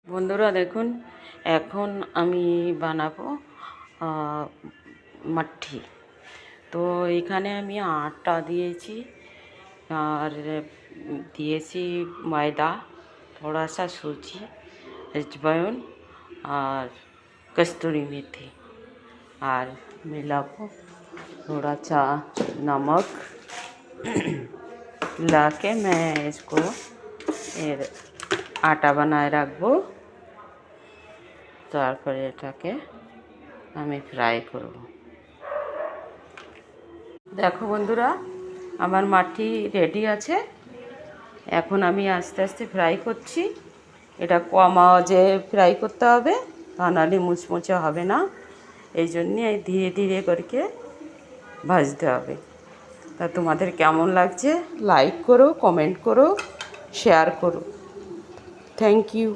বন্ধুরা দেখুন, এখন আমি বানাবো মাঠি। তো এখানে আমি আটা দিয়েছি আর দিয়েছি ময়দা, थोड़ा सा सूजी, अजवाइन और कस्तूरी मेथी और मिलाबो थोड़ा सा नमक। मिला के मैं इसको आटा बनाए रखबो। তারপরে এটাকে আমি ফ্রাই করব। দেখো বন্ধুরা, আমার মাটি রেডি আছে। এখন আমি আস্তে আস্তে ফ্রাই করছি। এটা কম আওয়াজে ফ্রাই করতে হবে, তা নাহলে মুচমুচে হবে না। এই জন্যে ধীরে ধীরে করে ভাজতে হবে। তা তোমাদের কেমন লাগছে লাইক করো, কমেন্ট করো, শেয়ার করো। Thank you.